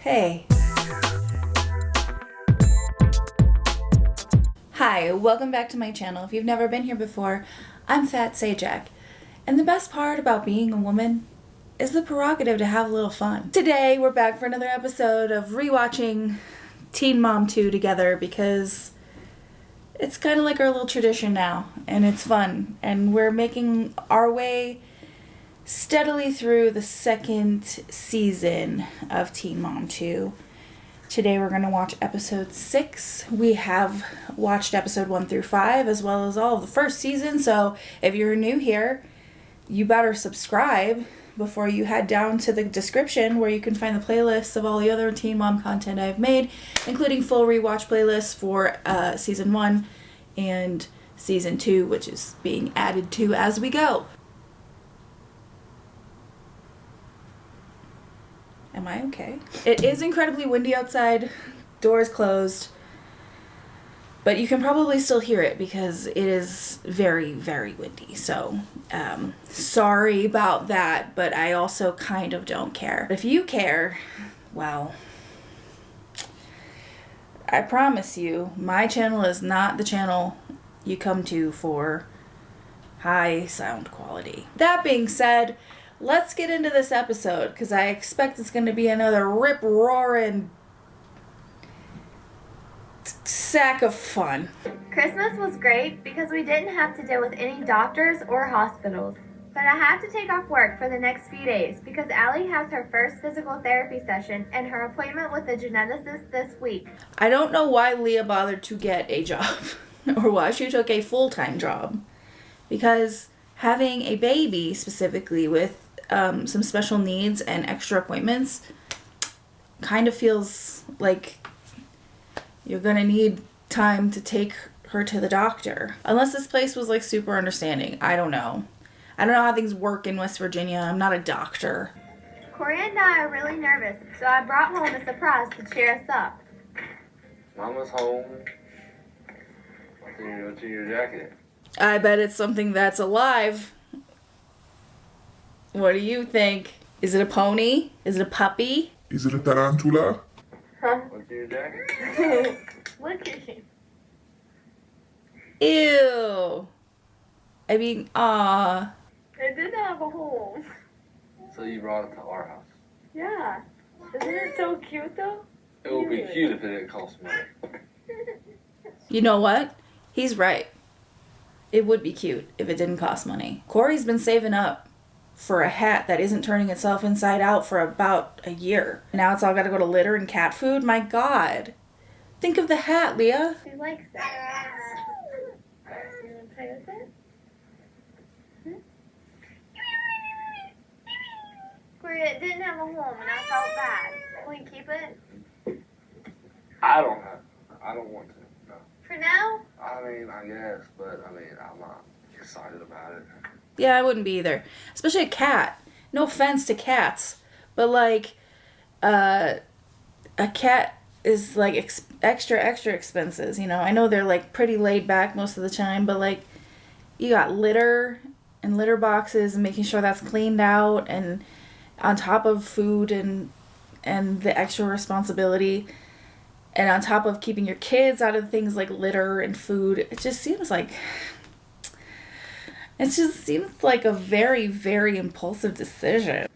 Hey. Hi, welcome back to my channel. If you've never been here before, I'm Fat Sajak. And the best part about being a woman is the prerogative to have a little fun. Today, we're back for another episode of rewatching Teen Mom 2 together because it's kind of like our little tradition now, and it's fun. And we're making our way steadily through the second season of Teen Mom 2. Today we're going to watch episode 6. We have watched episode 1 through 5 as well as all of the first season, so if you're new here, you better subscribe before you head down to the description where you can find the playlists of all the other Teen Mom content I've made, including full rewatch playlists for season 1 and season 2, which is being added to as we go. Am I okay? It is incredibly windy outside, doors closed, but you can probably still hear it because it is very, very windy. So, sorry about that, but I also kind of don't care. If you care, well, I promise you, my channel is not the channel you come to for high sound quality. That being said, let's get into this episode, because I expect it's going to be another rip-roaring sack of fun. Christmas was great because we didn't have to deal with any doctors or hospitals. But I have to take off work for the next few days because Allie has her first physical therapy session and her appointment with a geneticist this week. I don't know why Leah bothered to get a job, or why she took a full-time job, because having a baby specifically with some special needs and extra appointments kind of feels like you're gonna need time to take her to the doctor. Unless this place was like super understanding. I don't know. I don't know how things work in West Virginia. I'm not a doctor. Corey and I are really nervous, so I brought home a surprise to cheer us up. Mama's home. What's in your jacket? I bet it's something that's alive. What do you think? Is it a pony? Is it a puppy? Is it a tarantula? Huh? What's in your jacket? Look at you. Ew. I mean, aw. It did have a home. So you brought it to our house. Yeah. Isn't it so cute though? It would be cute if it didn't cost money. You know what? He's right. It would be cute if it didn't cost money. Corey's been saving up for a hat that isn't turning itself inside out for about a year. Now it's all got to go to litter and cat food? My God. Think of the hat, Leah. She likes it. You want to play with it? Corey, it didn't have a home and I felt bad. Can we keep it? I don't want to. No. For now? I mean, I guess, but I'm not excited about it. Yeah, I wouldn't be either. Especially a cat. No offense to cats, but like, a cat is like extra expenses, you know? I know they're like pretty laid back most of the time, but like, you got litter and litter boxes and making sure that's cleaned out and on top of food and the extra responsibility and on top of keeping your kids out of things like litter and food. It just seems like a very, very impulsive decision.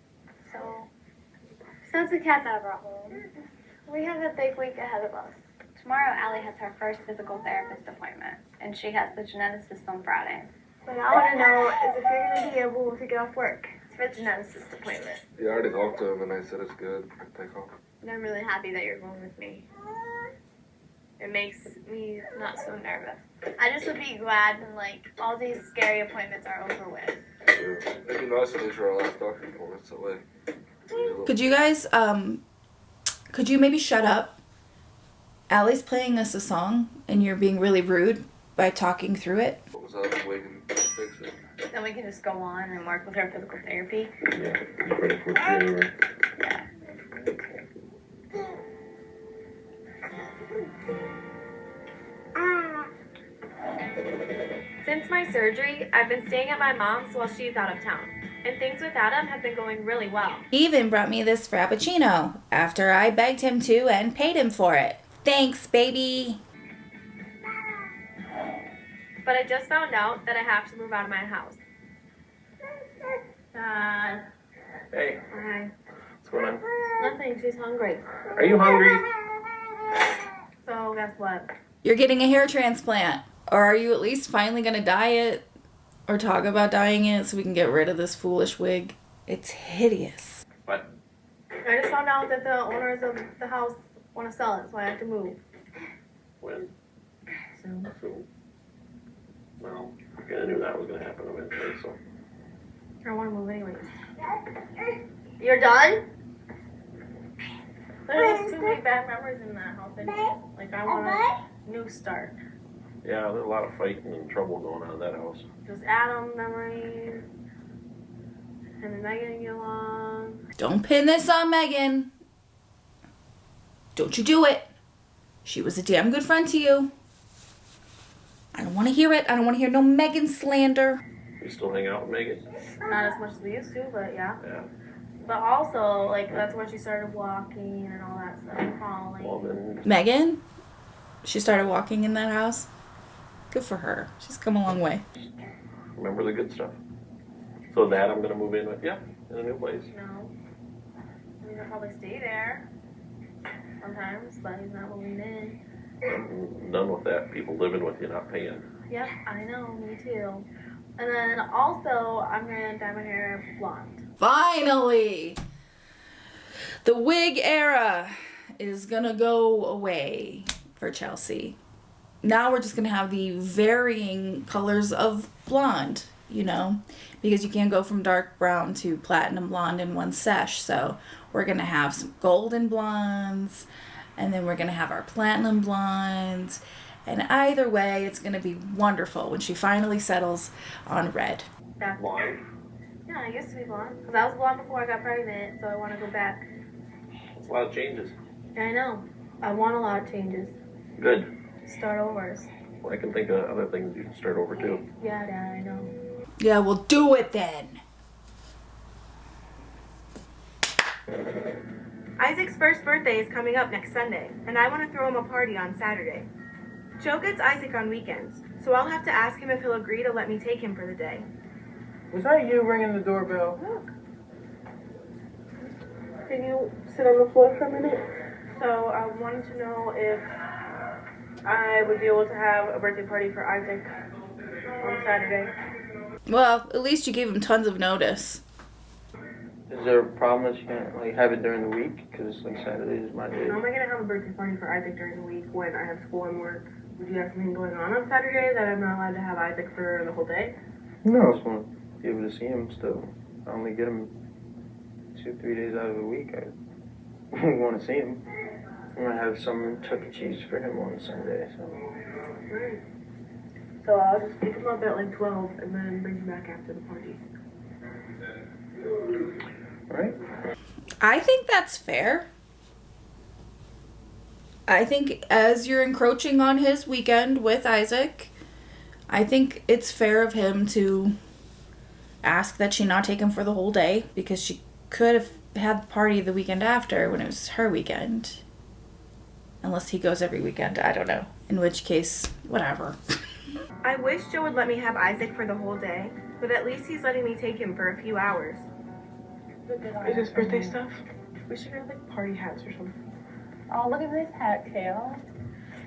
So that's the cat that I brought home. We have a big week ahead of us. Tomorrow, Allie has her first physical therapist appointment, and she has the geneticist on Friday. What I want to know is if you're going to be able to get off work. It's for the geneticist appointment. Yeah, I already talked to them and they said it's good. I can take off. And I'm really happy that you're going with me. It makes me not so nervous. I just would be glad when, like, all these scary appointments are over with. Yeah. It'd be nice to make sure our last doctor appointment's that way. Could you guys, could you maybe shut up? Allie's playing us a song and you're being really rude by talking through it. What was that? We can fix it. Then we can just go on and work with her physical therapy. Yeah, I'm ready for it. Yeah. Since my surgery, I've been staying at my mom's while she's out of town. And things with Adam have been going really well. He even brought me this Frappuccino after I begged him to and paid him for it. Thanks, baby. But I just found out that I have to move out of my house. Dad. Hey, Hi. what's going on? Nothing, she's hungry. Are you hungry? So guess what? You're getting a hair transplant. Or are you at least finally gonna dye it? Or talk about dyeing it so we can get rid of this foolish wig? It's hideous. What? I just found out that the owners of the house want to sell it, so I have to move. When? Soon. So, well, I kinda knew that was gonna happen eventually, so. I want to move anyways. You're done? There's too many bad memories in that house. Like, I want a new start. Yeah, there's a lot of fighting and trouble going on in that house. Just Adam memories. And then Megan get along. Don't pin this on Megan. Don't you do it. She was a damn good friend to you. I don't want to hear it. I don't want to hear no Megan slander. You still hang out with Megan? Not as much as we used to, but yeah. Yeah. But also, like, that's when she started walking and all that stuff, crawling. Well, then, Megan? She started walking in that house? Good for her. She's come a long way. remember the good stuff. So that I'm gonna move in with you in a new place. No. I mean, I'll probably stay there sometimes, but he's not moving in. I'm done with that. People living with you, not paying. Yep, I know, me too. And then also, I'm gonna dye my hair blonde. Finally! The wig era is gonna go away for Chelsea. Now we're just gonna have the varying colors of blonde, you know, because you can't go from dark brown to platinum blonde in one sesh. So we're gonna have some golden blondes, and then we're gonna have our platinum blondes. And either way, it's gonna be wonderful when she finally settles on red. That's Blonde. Yeah, I used to be blonde. Because I was blonde before I got pregnant, so I want to go back. It's a lot of changes. Yeah, I know. I want a lot of changes. Good. Start overs. Well, I can think of other things you can start over too. Yeah, Dad, I know. Yeah, well, do it then. Isaac's first birthday is coming up next Sunday, and I want to throw him a party on Saturday. Joe gets Isaac on weekends, so I'll have to ask him if he'll agree to let me take him for the day. Was that you ringing the doorbell? Can you sit on the floor for a minute? So I wanted to know if I would be able to have a birthday party for Isaac on Saturday. Well, at least you gave him tons of notice. Is there a problem that you can't like have it during the week? Because like Saturday is my day. How am I going to have a birthday party for Isaac during the week when I have school and work? Would you have something going on Saturday that I'm not allowed to have Isaac for the whole day? No, I just want to be able to see him still. I only get him 2-3 days out of the week. I want to see him. I'm gonna have some Chuck E. Cheese for him on Sunday. So. Right. So I'll just pick him up at like 12 and then bring him back after the party. Right? I think that's fair. I think as you're encroaching on his weekend with Isaac, I think it's fair of him to ask that she not take him for the whole day, because she could have had the party the weekend after when it was her weekend. Unless he goes every weekend, I don't know. In which case, whatever. I wish Joe would let me have Isaac for the whole day, but at least he's letting me take him for a few hours. Is this birthday stuff? We should get like party hats or something. Oh, look at this hat, Kale.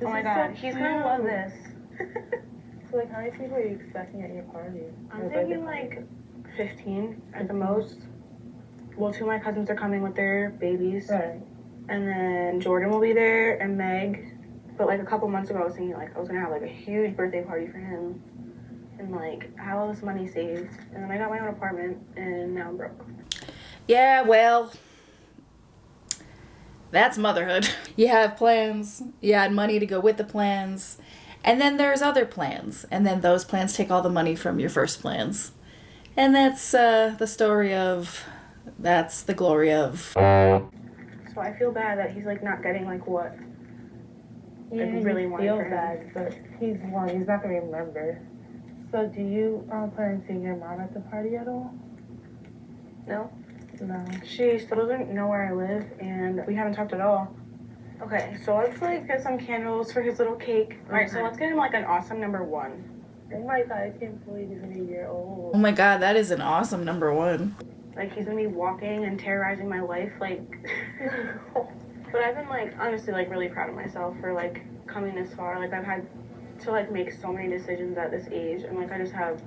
Oh my god, he's gonna love this. So, like, how many people are you expecting at your party? I'm thinking like 15 at the most. Well, 2 of my cousins are coming with their babies. Right. And then Jordan will be there and Meg. But like a couple months ago, I was thinking like I was gonna have like a huge birthday party for him. And like have all this money saved. And then I got my own apartment and now I'm broke. Yeah, well, that's motherhood. You have plans, you had money to go with the plans, and then there's other plans, and then those plans take all the money from your first plans. And that's the story of, that's the glory of. So I feel bad that he's like not getting like what I really want feel for him. bad, but he's one. He's not gonna remember. So, do you plan on seeing your mom at the party at all? No? No. She still doesn't know where I live, and we haven't talked at all. Okay, so let's like get some candles for his little cake. Alright, so let's get him like an awesome number 1. Oh my god, I can't believe he's gonna be a year old. Oh my god, that is an awesome number 1. Like he's gonna be walking and terrorizing my life, like. But I've been like honestly like really proud of myself for like coming this far. Like I've had to like make so many decisions at this age, and like I just have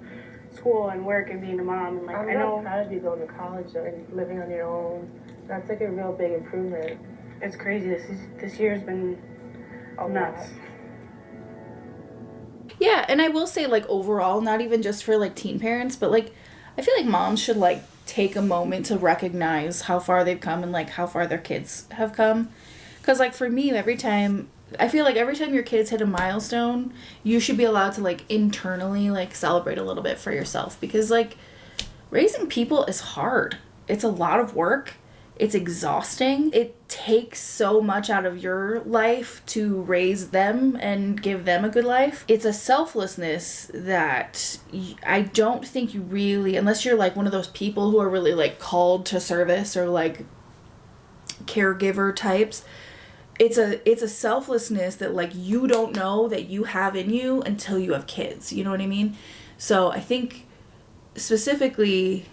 school and work and being a mom, and like I'm I not know proud of you going to college though, and living on your own. That's like a real big improvement. it's crazy. This year's been nuts. Yeah, and I will say, like, overall, not even just for, like, teen parents, but, like, I feel like moms should, like, take a moment to recognize how far they've come and, like, how far their kids have come. Because, like, for me, I feel like every time your kids hit a milestone, you should be allowed to, like, internally, like, celebrate a little bit for yourself. Because, like, raising people is hard. It's a lot of work. It's exhausting. It takes so much out of your life to raise them and give them a good life. It's a selflessness that I don't think you really, unless you're like one of those people who are really like called to service or like caregiver types, it's a selflessness that like you don't know that you have in you until you have kids. You know what I mean? So I think specifically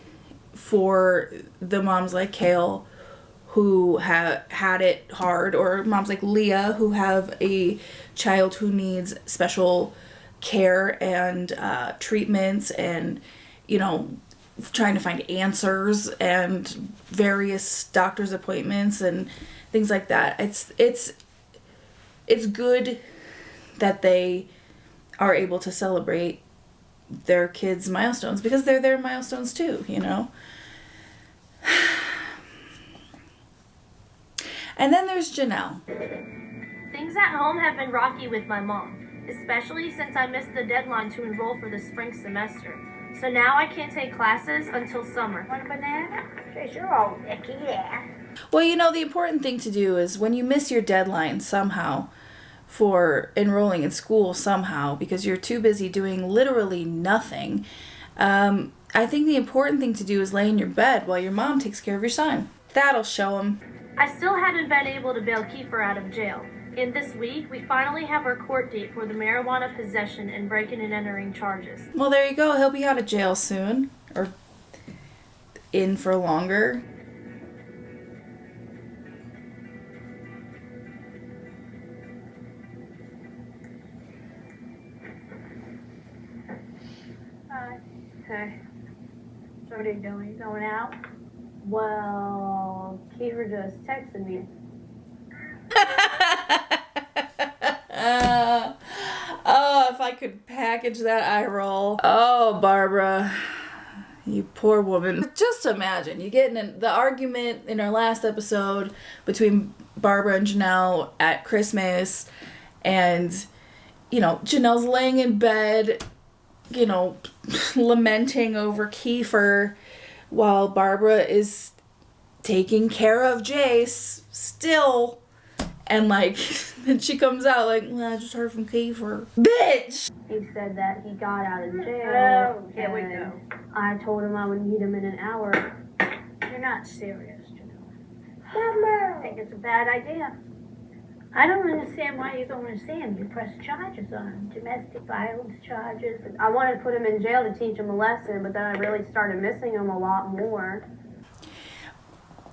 for the moms like Kale who have had it hard, or moms like Leah who have a child who needs special care and treatments and, you know, trying to find answers and various doctor's appointments and things like that. It's good that they are able to celebrate their kids' milestones because they're their milestones too, you know? And then there's Janelle. Things at home have been rocky with my mom, especially since I missed the deadline to enroll for the spring semester. So now I can't take classes until summer. Want a banana? You're all icky, yeah. Well, you know, the important thing to do is when you miss your deadline somehow for enrolling in school somehow because you're too busy doing literally nothing, I think the important thing to do is lay in your bed while your mom takes care of your son. That'll show him. I still haven't been able to bail Kieffer out of jail. And this week, we finally have our court date for the marijuana possession and breaking and entering charges. Well, there you go. He'll be out of jail soon. Or in for longer. Hi. Hey. So what are you doing? You going out? Well, Kieffer just texted me. Oh, if I could package that eye roll. Oh, Barbara, you poor woman. Just imagine, you get in the argument in our last episode between Barbara and Janelle at Christmas, and, you know, Janelle's laying in bed, you know, lamenting over Kieffer, while Barbara is taking care of Jace still. And, like, then she comes out like, well, I just heard from Kieffer. Bitch! He said that he got out of jail. Oh, here we go. I told him I would meet him in an hour. You're not serious, Janelle. I think it's a bad idea. I don't understand why you don't understand. You press charges on him, domestic violence charges. I wanted to put him in jail to teach him a lesson, but then I really started missing him a lot more.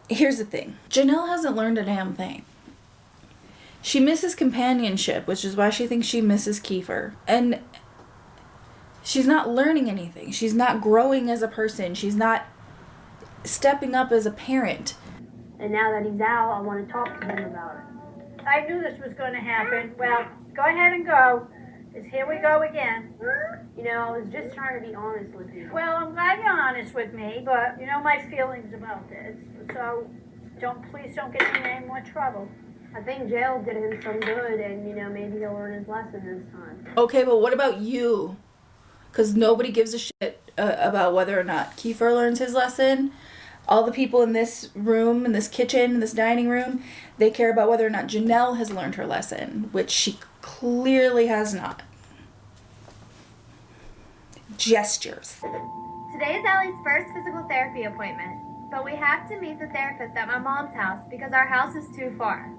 Here's the thing. Janelle hasn't learned a damn thing. She misses companionship, which is why she thinks she misses Kieffer. And she's not learning anything. She's not growing as a person. She's not stepping up as a parent. And now that he's out, I want to talk to him about it. I knew this was going to happen. Well, go ahead and go. Because here we go again. You know, I was just trying to be honest with you. Well, I'm glad you're honest with me, but you know my feelings about this. So please don't get me in any more trouble. I think jail did him some good, and, you know, maybe he'll learn his lesson this time. Okay, but what about you? Because nobody gives a shit about whether or not Kieffer learns his lesson. All the people in this room, in this kitchen, in this dining room, they care about whether or not Janelle has learned her lesson, which she clearly has not. Gestures. Today is Allie's first physical therapy appointment. but we have to meet the therapist at my mom's house because our house is too far.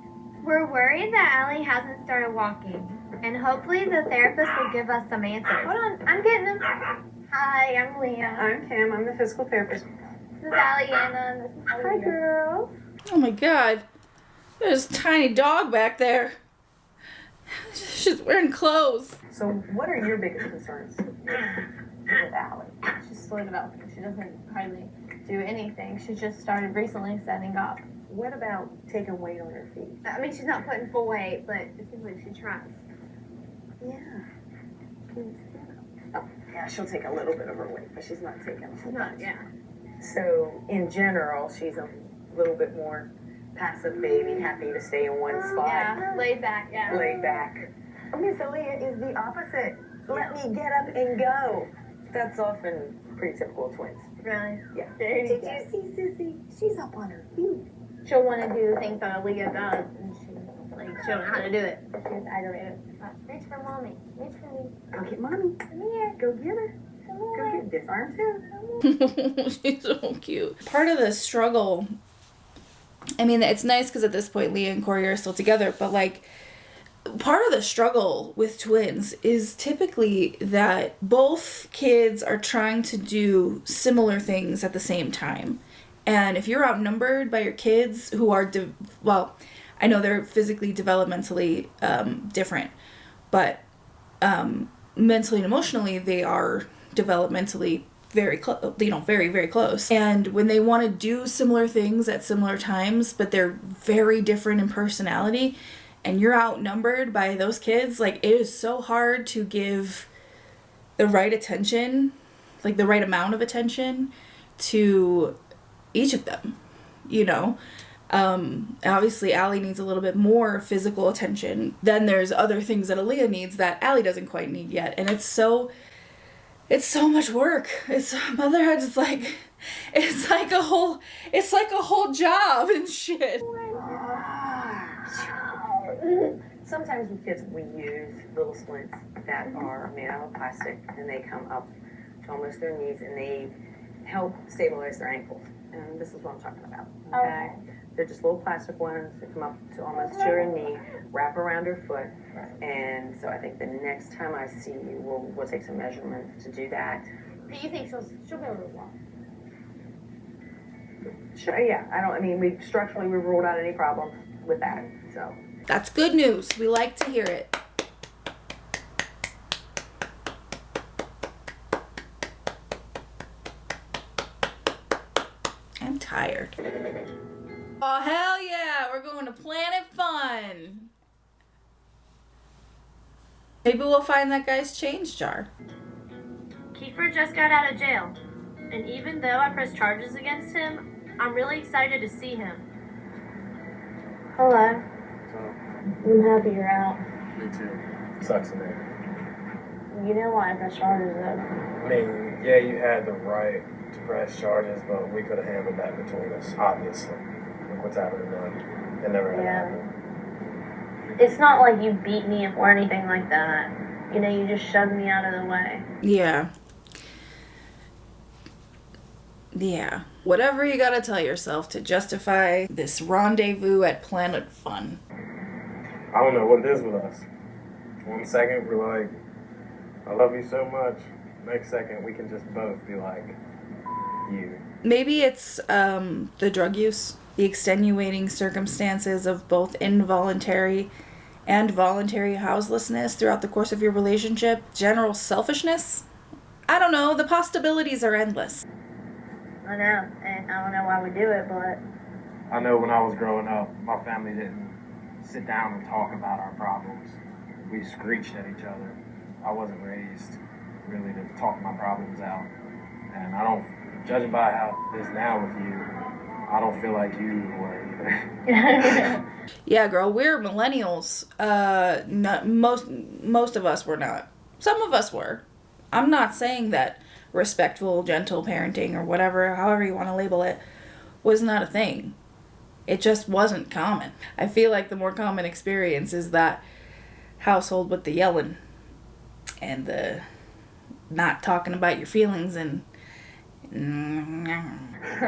We're worried that Allie hasn't started walking, and hopefully the therapist will give us some answers. Hold on, I'm getting them. Hi, I'm Leah. I'm Kim. I'm the physical therapist. This is Allie, Anna, and this is Hi, girl. Oh my god. There's a tiny dog back there. She's wearing clothes. So, what are your biggest concerns with Allie? She's slow developing. She doesn't hardly do anything. She just started recently setting up. What about taking weight on her feet? I mean, she's not putting full weight, but it seems like she tries. Yeah. Oh, yeah, she'll take a little bit of her weight, but she's not taking a whole She's not, bunch. yeah. So, in general, she's a little bit more passive baby, happy to stay in one spot. Yeah, laid back, yeah. Laid back. Miss Aaliyah is the opposite. Let me get up and go. That's often pretty typical of twins. Really? Yeah. There you Did go. you see Sissy? She's up on her feet. She'll want to do the things that Aaliyah does, and she'll know how to do it. She's aggravated. Reach for mommy. Reach for me. Go get mommy. Come here. Go get her. Come Go here. get this arm too. She's so cute. Part of the struggle, I mean, it's nice because at this point Leah and Corey are still together, but like, part of the struggle with twins is typically that both kids are trying to do similar things at the same time. And if you're outnumbered by your kids who are, well, I know they're physically, developmentally different, but mentally and emotionally they are developmentally very close, very, very close. And when they want to do similar things at similar times, but they're very different in personality, and you're outnumbered by those kids, like, it is so hard to give the right attention, like the right amount of attention to each of them, you know? Obviously Allie needs a little bit more physical attention. Then there's other things that Aaliyah needs that Allie doesn't quite need yet. And it's so much work. Motherhood is like, it's like a whole job and shit. Sometimes with kids we use little splints that are made out of plastic and they come up to almost their knees and they help stabilize their ankles. And this is what I'm talking about. Okay? They're just little plastic ones that come up to almost to your knee, wrap around your foot. And so I think the next time I see you, we'll take some measurements to do that. But you think she'll be able to walk? Sure, yeah. We structurally we ruled out any problems with that. So That's good news. We like to hear it. I'm tired. Oh, hell yeah. We're going to Planet Fun. Maybe we'll find that guy's change jar. Kieffer just got out of jail, and even though I pressed charges against him, I'm really excited to see him. Hello. So, I'm happy you're out. me too. Sucks in there. You know why I pressed charges, though. I mean, yeah, you had the right to press charges, but we could have handled that between us, obviously. Look what's happening now. It never had happened. It's not like you beat me or anything like that. You know, you just shoved me out of the way. Yeah. Yeah. Whatever you gotta tell yourself to justify this rendezvous at Planet Fun. I don't know what it is with us. 1 second, we're like, I love you so much. Next second, we can just both be like, you. Maybe it's the drug use, the extenuating circumstances of both involuntary and voluntary houselessness throughout the course of your relationship, general selfishness. I don't know, the possibilities are endless. I know, and I don't know why we do it, but I know when I was growing up, my family didn't sit down and talk about our problems. We screeched at each other. I wasn't raised really to talk my problems out. And I don't, judging by how it is now with you, I don't feel like you were either. Yeah, girl, we're millennials. Most of us were not. Some of us were. I'm not saying that respectful, gentle parenting or whatever, however you want to label it, was not a thing. It just wasn't common. I feel like the more common experience is that household with the yelling and the not talking about your feelings and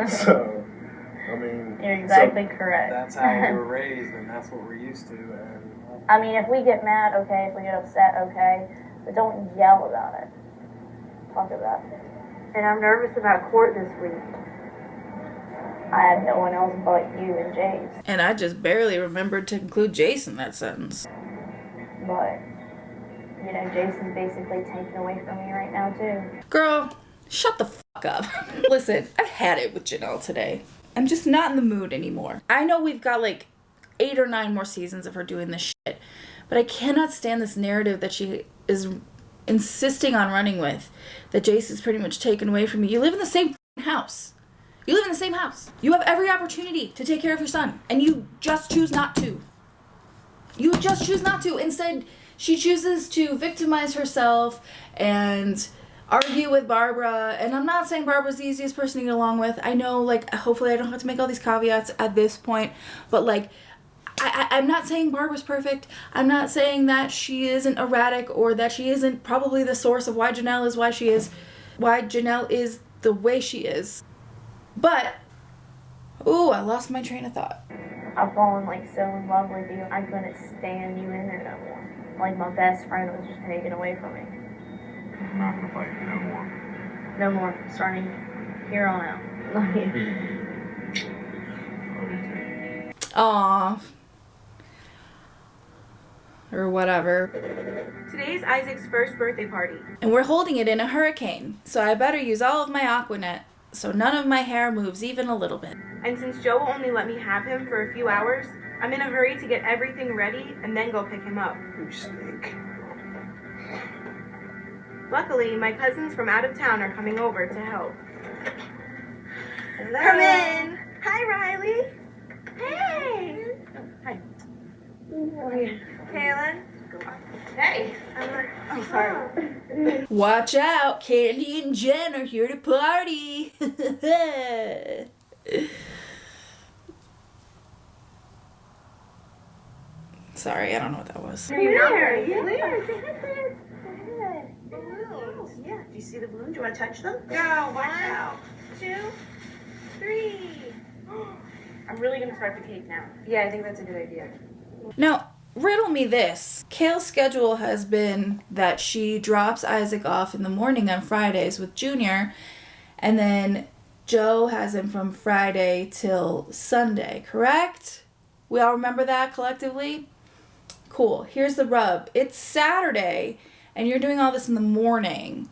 So, I mean, You're exactly correct. that's how we were raised, and that's what we're used to. And I mean, if we get mad, okay. If we get upset, okay. But don't yell about it. Talk about it. And I'm nervous about court this week. I have no one else but you and James. And I just barely remembered to include Jace in that sentence. But, you know, Jason's basically taken away from me right now, too. Girl, shut the fuck up. Listen, I've had it with Janelle today. I'm just not in the mood anymore. I know we've got like 8 or 9 more seasons of her doing this shit, but I cannot stand this narrative that she is insisting on running with, that Jace is pretty much taken away from you. You live in the same house. You live in the same house. You have every opportunity to take care of your son, and you just choose not to. You just choose not to. Instead, she chooses to victimize herself and argue with Barbara. And I'm not saying Barbara's the easiest person to get along with. I know, like, hopefully I don't have to make all these caveats at this point. But, like, I'm not saying Barbara's perfect. I'm not saying that she isn't erratic or that she isn't probably the source of why Janelle is why Janelle is the way she is. But, ooh, I lost my train of thought. I've fallen, like, so in love with you. I couldn't stand you in there no more. Like, my best friend was just taken away from me. I'm not gonna fight you no more. No more. Starting here on out. Aww. Or whatever. Today's Isaac's first birthday party. And we're holding it in a hurricane, so I better use all of my Aquanet so none of my hair moves even a little bit. And since Joe will only let me have him for a few hours, I'm in a hurry to get everything ready and then go pick him up. you snake. Luckily, my cousins from out of town are coming over to help. Hello. Come in! Hi, Riley! Hey! Oh, hi. Kaylin? Hey! I'm sorry. Watch out, Candy and Jen are here to party. Sorry, I don't know what that was. Weird. Balloons. Yeah. Do you see the balloons? Do you want to touch them? No. Watch out. 2, 3. I'm really gonna start the cake now. Yeah, I think that's a good idea. Now, riddle me this. Kayle's schedule has been that she drops Isaac off in the morning on Fridays with Junior, and then Joe has him from Friday till Sunday, correct? We all remember that collectively? Cool. Here's the rub. It's Saturday, and you're doing all this in the morning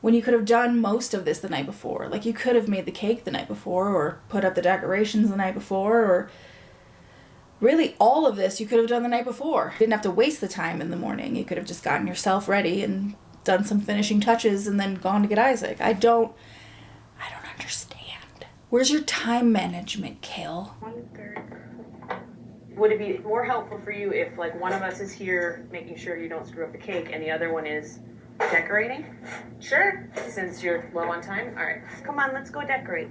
when you could have done most of this the night before. Like, you could have made the cake the night before or put up the decorations the night before, or really all of this you could have done the night before. You didn't have to waste the time in the morning. You could have just gotten yourself ready and done some finishing touches and then gone to get Isaac. I don't understand. Where's your time management, Kale? 1/3. Would it be more helpful for you if, like, one of us is here making sure you don't screw up the cake and the other one is decorating? Sure. Since you're low on time? All right. Come on, let's go decorate.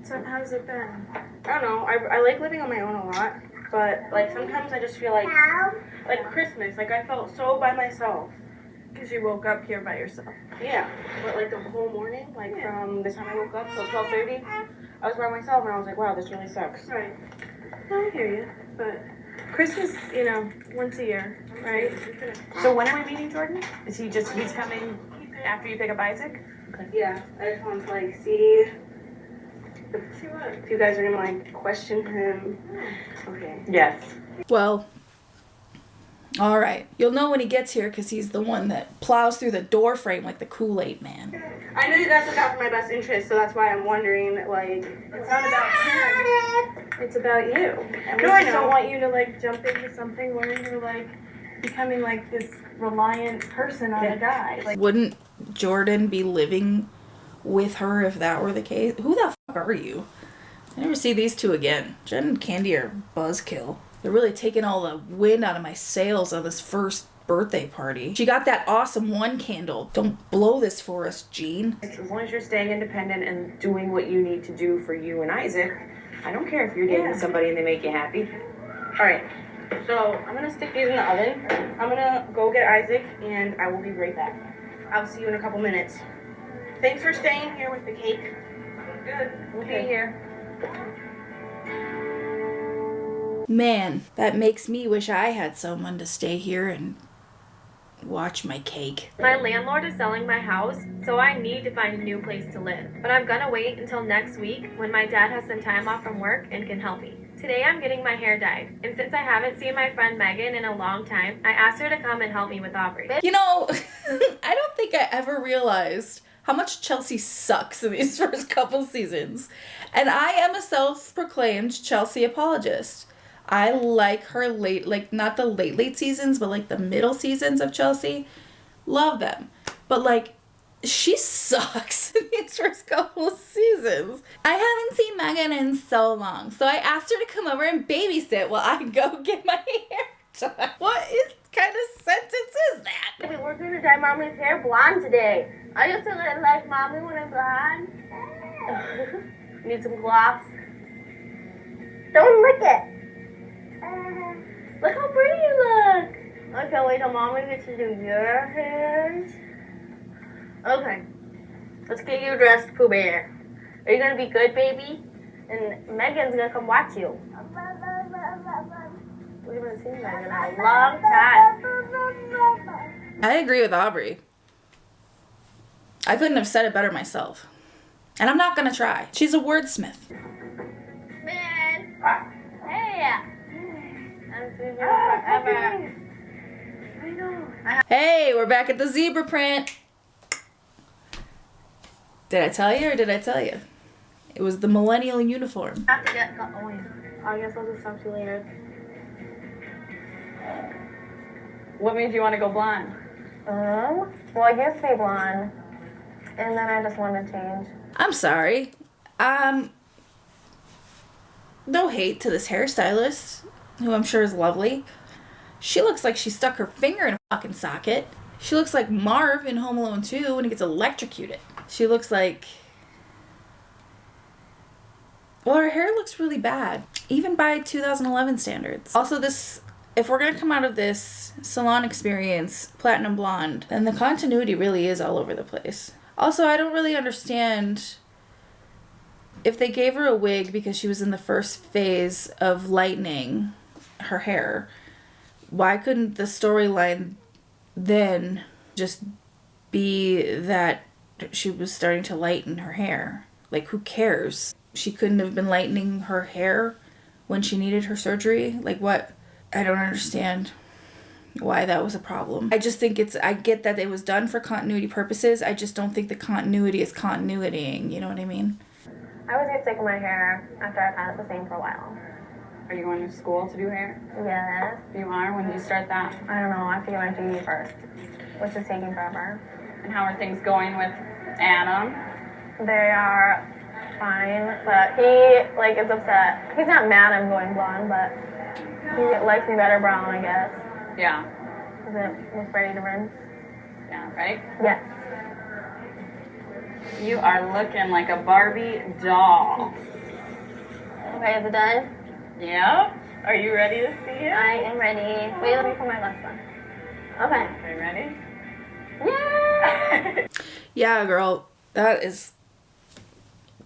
So how's it been? I don't know. I like living on my own a lot, but like sometimes I just feel like Christmas. Like I felt so by myself. Because you woke up here by yourself. Yeah, but like the whole morning, like from the time I woke up till 12:30, I was by myself and I was like, wow, this really sucks. Right. I hear you, but Christmas, you know, once a year, right? So when are we meeting Jordan? Is he's coming after you pick up Isaac? Okay. Yeah, I just want to like see if you guys are gonna like question him. Okay. Yes. Well, all right. You'll know when he gets here because he's the one that plows through the door frame like the Kool-Aid man. I know you guys look out for my best interest, so that's why I'm wondering, like, it's not about him. It's about you. And we No, I just know. don't want you to like jump into something where you're like becoming like this reliant person on a guy. Like, Wouldn't Jordan be living with her if that were the case? Who the fuck are you? I never see these two again. Jen and Candy are buzzkill. They're really taking all the wind out of my sails on this first birthday party. She got that awesome one candle. Don't blow this for us, Jean. As long as you're staying independent and doing what you need to do for you and Isaac, I don't care if you're dating somebody and they make you happy. All right, so I'm gonna stick these in the oven. I'm gonna go get Isaac, and I will be right back. I'll see you in a couple minutes. Thanks for staying here with the cake. Good. We'll be here. Man, that makes me wish I had someone to stay here and watch my cake. My landlord is selling my house, so I need to find a new place to live. But I'm gonna wait until next week when my dad has some time off from work and can help me. Today I'm getting my hair dyed, and since I haven't seen my friend Megan in a long time, I asked her to come and help me with Aubrey. You know, I don't think I ever realized how much Chelsea sucks in these first couple seasons. And I am a self-proclaimed Chelsea apologist. I like her late, like not the late seasons, but like the middle seasons of Chelsea. Love them. But like, she sucks in these first couple of seasons. I haven't seen Megan in so long, so I asked her to come over and babysit while I go get my hair done. What kind of sentence is that? We're gonna dye Mommy's hair blonde today. I used to look like Mommy when I'm blonde. Need some gloss. Don't lick it. Look how pretty you look. I can't wait till Mommy gets to do your hair. Okay, let's get you dressed, Pooh Bear. Are you gonna be good, baby? And Megan's gonna come watch you. We haven't seen Megan in a long time. I agree with Aubrey. I couldn't have said it better myself. And I'm not gonna try. She's a wordsmith. Man. Hey. I'm seen you forever. I know. Hey, we're back at the zebra print. Did I tell you or did I tell you? It was the millennial uniform. I have to get going. I guess I'll just talk to you later. What made you want to go blonde? Well, I used to be blonde, and then I just wanted to change. I'm sorry. No hate to this hairstylist, who I'm sure is lovely. She looks like she stuck her finger in a fucking socket. She looks like Marv in Home Alone 2 when he gets electrocuted. She looks like... Well, her hair looks really bad, even by 2011 standards. Also, if we're gonna come out of this salon experience platinum blonde, then the continuity really is all over the place. Also, I don't really understand if they gave her a wig because she was in the first phase of lightening her hair. Why couldn't the storyline then just be that she was starting to lighten her hair? Like, who cares? She couldn't have been lightening her hair when she needed her surgery? Like, what? I don't understand why that was a problem. I just think I get that it was done for continuity purposes. I just don't think the continuity is continuitying. You know what I mean? I always get sick of my hair after I've had it the same for a while. Are you going to school to do hair? Yes. You are? When do you start that? I don't know. I have to get my GED first, which is taking forever. And how are things going with Adam? They are fine, but he, like, is upset. He's not mad I'm going blonde, but he likes me better brown, I guess. Yeah. Is it was ready to rinse? Yeah, ready? Yes. You are looking like a Barbie doll. Okay, is it done? Yep. Are you ready to see it? I am ready. Wait, let me put my left one. Okay. Are you ready? Yay! Yeah, girl. That is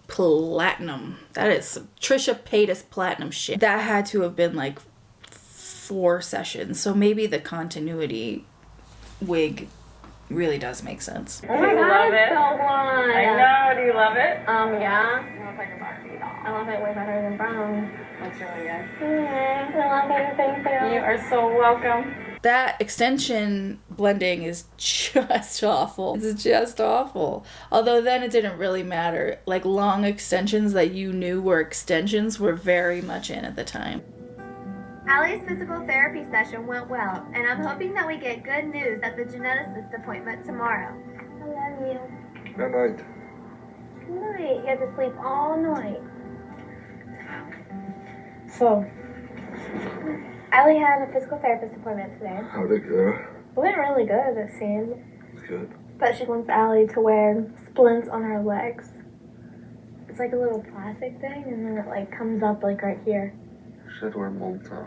platinum. That is some Trisha Paytas platinum shit. That had to have been like 4 sessions. So maybe the continuity wig really does make sense. Oh my God, love it? so blonde. I know. Do you love it? Yeah. You look like a Barbie doll. I love it way better than brown. That's really good. I love it. Thank you. You are so welcome. That extension blending is just awful. It's just awful. Although then it didn't really matter. Like, long extensions that you knew were extensions were very much in at the time. Allie's physical therapy session went well, and I'm hoping that we get good news at the geneticist appointment tomorrow. I love you. Good night. Good night. You have to sleep all night. So, Allie had a physical therapist appointment today. How'd it go? It went really good, it seemed. It's good. But she wants Allie to wear splints on her legs. It's like a little plastic thing, and then it like comes up like right here. Should wear Malta.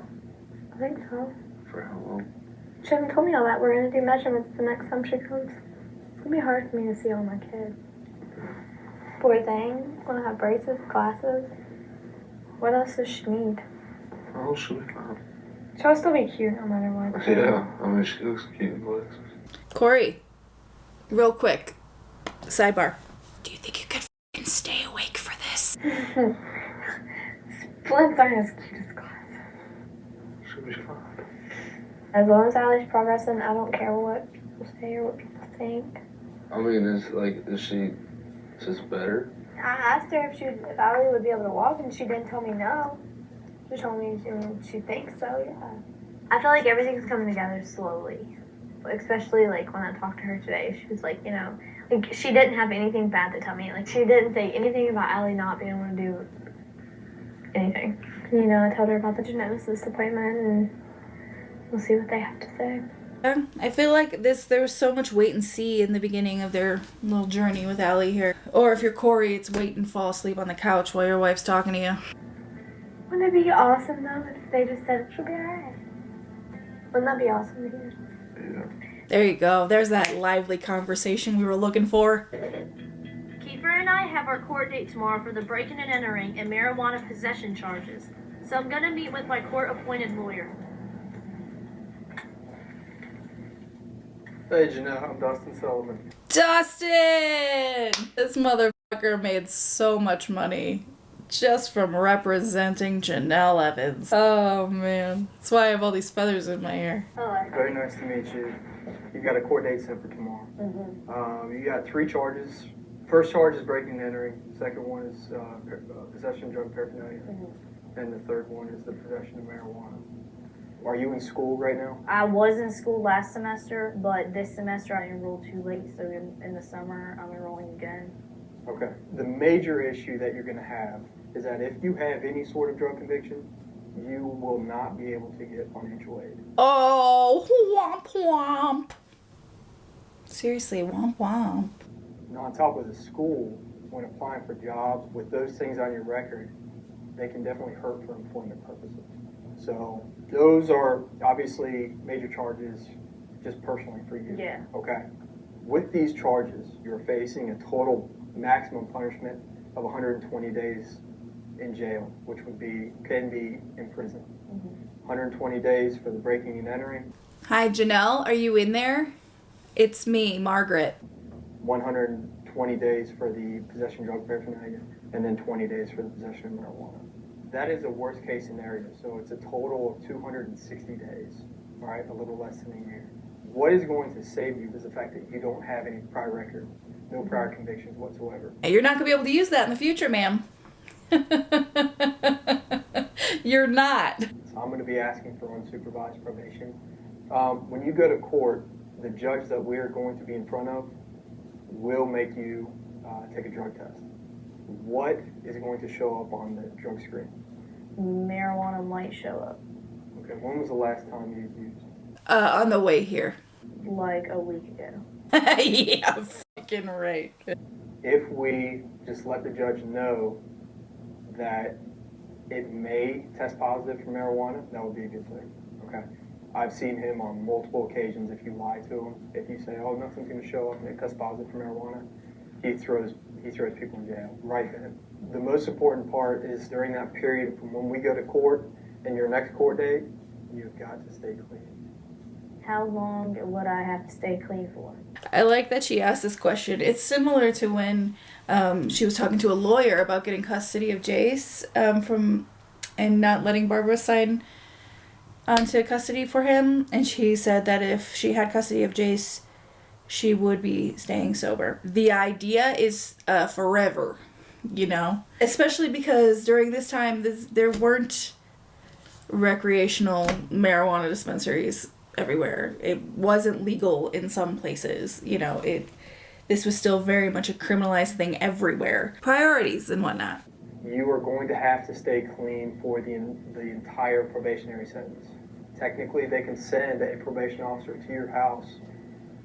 I think so. For how long? She hasn't told me all that. We're gonna do measurements the next time she comes. It's gonna be hard for me to see all my kids. Poor thing. Wanna have braces, glasses. What else does she need? Oh, she'll be fine. She'll still be cute no matter what. Yeah, I mean, she looks cute in glasses. Corey, real quick, sidebar. Do you think you could f***ing stay awake for this? Splits aren't as cute as glasses. She'll be fine. As long as Allie's progressing, I don't care what people say or what people think. I mean, is she just better? I asked her if Allie would be able to walk, and she didn't tell me no. She told me she thinks so, yeah. I feel like everything's coming together slowly. Especially, like, when I talked to her today, she was like, you know, like, she didn't have anything bad to tell me. Like, she didn't say anything about Allie not being able to do anything. You know, I told her about the geneticist appointment, and we'll see what they have to say. I feel like there was so much wait and see in the beginning of their little journey with Allie here. Or if you're Corey, it's wait and fall asleep on the couch while your wife's talking to you. Wouldn't it be awesome, though, if they just said she'll be alright? Wouldn't that be awesome to hear? Yeah. There you go. There's that lively conversation we were looking for. Kieffer and I have our court date tomorrow for the breaking and entering and marijuana possession charges. So I'm gonna meet with my court-appointed lawyer. Hey, Janelle, I'm Dustin Sullivan. Dustin! This motherfucker made so much money just from representing Janelle Evans. Oh, man. That's why I have all these feathers in my hair. Very nice to meet you. You got a court date set for tomorrow. You got 3 charges. First charge is breaking and entering. Second one is possession of drug paraphernalia. And the third one is the possession of marijuana. Are you in school right now? I was in school last semester, but this semester I enrolled too late, so in the summer I'm enrolling again. Okay. The major issue that you're going to have is that if you have any sort of drug conviction, you will not be able to get financial aid. Oh, womp womp. Seriously, womp womp. Now, on top of the school, when applying for jobs with those things on your record, they can definitely hurt for employment purposes. So those are obviously major charges just personally for you. Yeah. Okay. With these charges, you're facing a total maximum punishment of 120 days in jail, which can be in prison. 120 days for the breaking and entering. Hi, Janelle. Are you in there? It's me, Margaret. 120 days for the possession of drug paraphernalia, and then 20 days for the possession of marijuana. That is a worst case scenario, so it's a total of 260 days, all right, a little less than a year. What is going to save you is the fact that you don't have any prior record, no prior convictions whatsoever. You're not going to be able to use that in the future, ma'am. You're not. So I'm going to be asking for unsupervised probation. When you go to court, the judge that we're going to be in front of will make you take a drug test. What is going to show up on the drug screen? Marijuana might show up. Okay, when was the last time you used? On the way here. Like a week ago. Yeah, fucking right. If we just let the judge know that it may test positive for marijuana, that would be a good thing, okay? I've seen him on multiple occasions. If you lie to him, if you say, oh, nothing's going to show up and it tests positive for marijuana, he throws people in jail right then. The most important part is during that period from when we go to court and your next court date, you've got to stay clean. How long would I have to stay clean for? I like that she asked this question. It's similar to when she was talking to a lawyer about getting custody of Jace and not letting Barbara sign onto custody for him. And she said that if she had custody of Jace, she would be staying sober. The idea is forever, you know? Especially because during this time, there weren't recreational marijuana dispensaries everywhere. It wasn't legal in some places, you know. This was still very much a criminalized thing everywhere. Priorities and whatnot. You are going to have to stay clean for the entire probationary sentence. Technically, they can send a probation officer to your house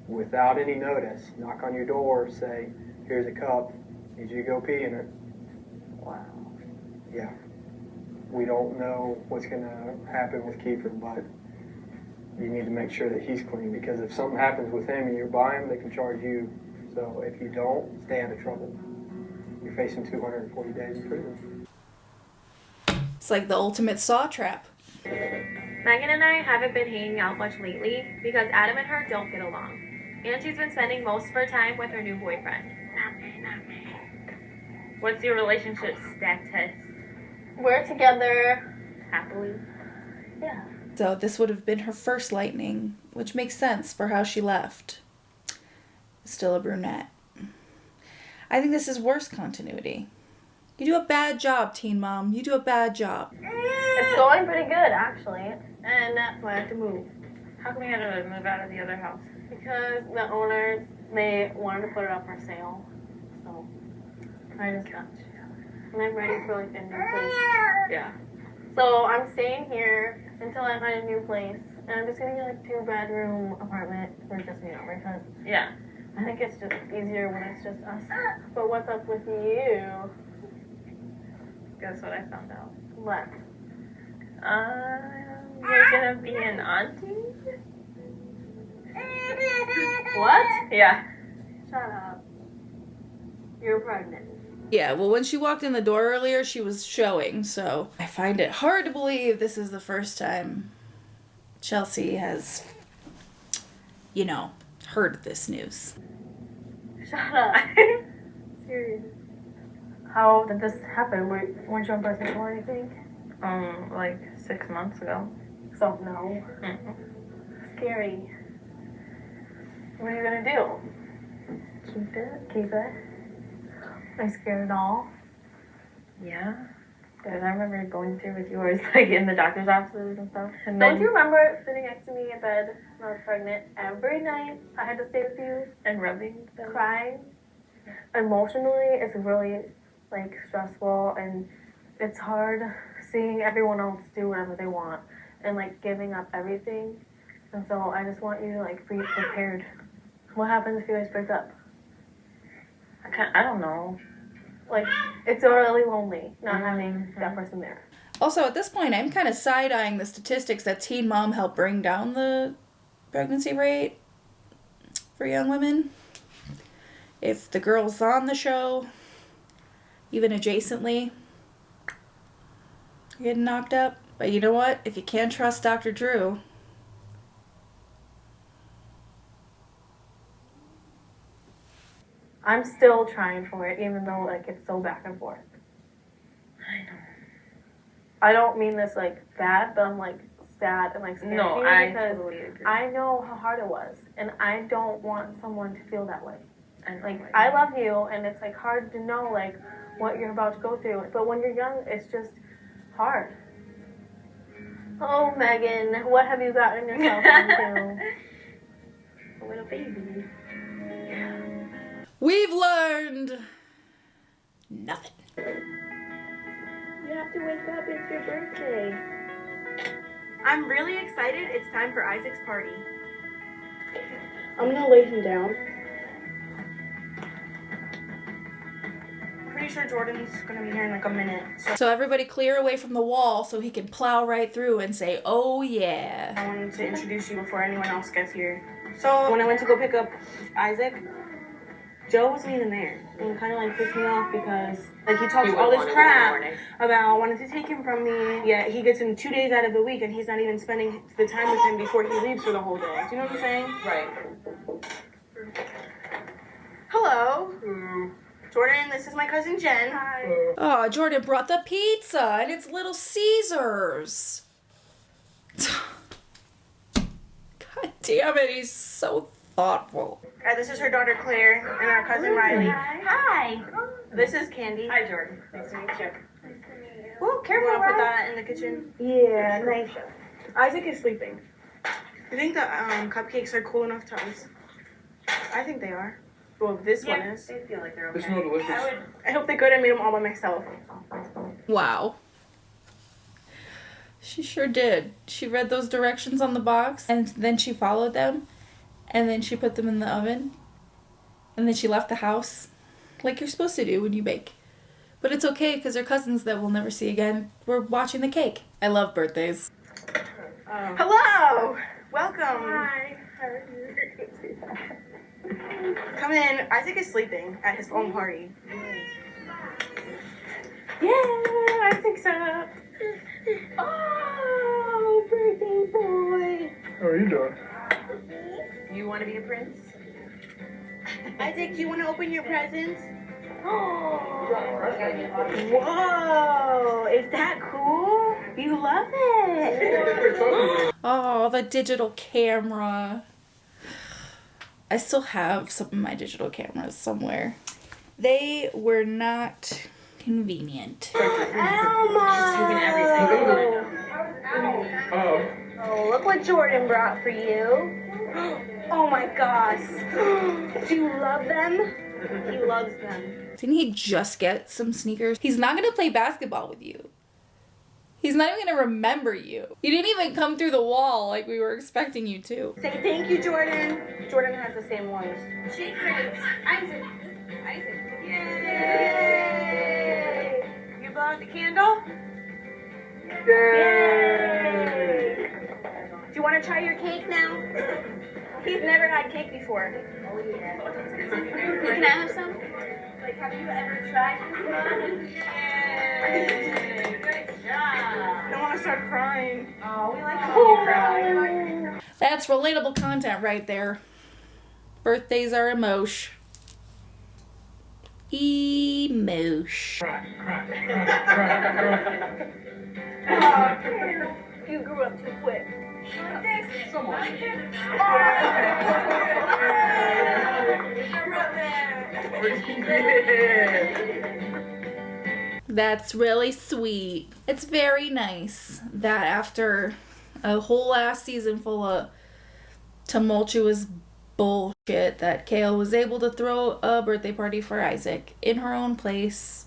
without any notice, knock on your door, say, here's a cup, need you to go pee in it. Wow. Yeah. We don't know what's going to happen with Kieffer, but you need to make sure that he's clean, because if something happens with him and you're by him, they can charge you. So if you don't, stay out of trouble. You're facing 240 days in prison. It's like the ultimate saw trap. Megan and I haven't been hanging out much lately because Adam and her don't get along. And she's been spending most of her time with her new boyfriend. What's your relationship status? We're together. Happily? Yeah. So this would have been her first lightning, which makes sense for how she left. Still a brunette. I think this is worse continuity. You do a bad job, teen mom. You do a bad job. It's going pretty good, actually. And I have to move. How come we had to move out of the other house? Because the owners, they wanted to put it up for sale. So I just got and I'm ready for like a new place. Yeah. So I'm staying here until I find a new place. And I'm just gonna get like a 2-bedroom apartment for just me because Yeah. I think it's just easier when it's just us. But what's up with you? Guess what I found out? What? You're gonna be an auntie? What? Yeah. Shut up. You're pregnant. Yeah, well, when she walked in the door earlier, she was showing, so I find it hard to believe this is the first time Chelsea has, you know, heard this news. Shut up. Serious. How did this happen? Weren't you on birth control or anything? Like 6 months ago. So, no. Scary. What are you gonna do? Keep it? Keep it? Are you scared at all? Yeah. Because I remember going through with yours, like in the doctor's offices and stuff. And Don't then, you remember sitting next to me in bed when I was pregnant every night? I had to stay with you, and rubbing them. crying. Emotionally, it's really like stressful, and it's hard seeing everyone else do whatever they want and like giving up everything. And so I just want you to like be prepared. What happens if you guys break up? I don't know. Like, it's really lonely not having that person there. Also, at this point, I'm kind of side-eyeing the statistics that Teen Mom helped bring down the pregnancy rate for young women. If the girls on the show, even adjacently, are getting knocked up. But you know what? If you can't trust Dr. Drew, I'm still trying for it, even though like it's so back and forth. I know. I don't mean this like bad, but I'm like sad and like scared No, for you I because totally agree. I know how hard it was, and I don't want someone to feel that way. And Like, I love you, and it's like hard to know like what you're about to go through. But when you're young, it's just hard. Oh, Megan, what have you gotten yourself into? A little baby. we've learned nothing. You have to wake up. It's your birthday. I'm really excited. It's time for Isaac's party. I'm gonna lay him down. Pretty sure Jordan's gonna be here in like a minute. So So everybody clear away from the wall so he can plow right through and say, oh yeah. I wanted to introduce you before anyone else gets here. So when I went to go pick up Isaac, Joe wasn't even there. And it kind of like pissed me off because like he talks all this crap about wanting to take him from me. Yet he gets him 2 days out of the week and he's not even spending the time with him before he leaves for the whole day. Do you know what I'm saying? Right. Hello. Jordan, this is my cousin Jen. Oh, Jordan brought the pizza and it's Little Caesars. God damn it, he's so thoughtful. This is her daughter Claire and our cousin Riley. Hi. This is Candy. Hi, Jordan. Nice to meet you. Oh, careful. You want to put that in the kitchen? Yeah, nice. Isaac is sleeping. You think the cupcakes are cool enough to ice? I think they are. Well, this one is. They feel like they're They smell delicious. I hope they're good. I made them all by myself. Wow. She sure did. She read those directions on the box and then she followed them and then she put them in the oven and then she left the house like you're supposed to do when you bake. But it's okay because they're cousins that we'll never see again. We're watching the cake. I love birthdays. Hello! Welcome! Hi. How are you? Come in. Isaac is sleeping at his own party. Yeah, Isaac's up. Oh, birthday boy. How are you doing? You want to be a prince? Isaac, do you want to open your presents? Whoa, is that cool? You love it. Oh, the digital camera. I still have some of my digital cameras somewhere. They were not convenient. Elmo! Oh, look what Jordan brought for you. Oh my gosh. Do you love them? He loves them. Didn't he just get some sneakers? He's not gonna play basketball with you. He's not even gonna remember you. You didn't even come through the wall like we were expecting you to. Say thank you, Jordan. Jordan has the same ones. Isaac. Yay! You blow out the candle? Yay! Do you want to try your cake now? He's never had cake before. Oh, yeah. Can I have some? Like, have you ever tried this one? Yay! Good job. I don't want to start crying. Oh, we like when you cry. That's relatable content right there. Birthdays are emotion. Emotion. You grew up too quick. That's really sweet. It's very nice that after a whole last season full of tumultuous bullshit that Kale was able to throw a birthday party for Isaac in her own place,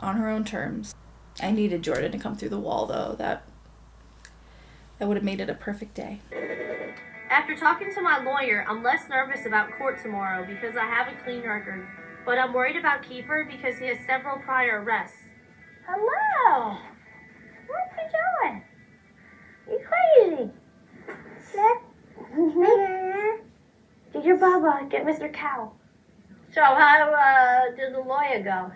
on her own terms. I needed Jordan to come through the wall though. That would have made it a perfect day. After talking to my lawyer, I'm less nervous about court tomorrow because I have a clean record. But I'm worried about Kieffer because he has several prior arrests. Hello. What you doing? You crazy. Did your Baba get Mr. Cow? So how did the lawyer go?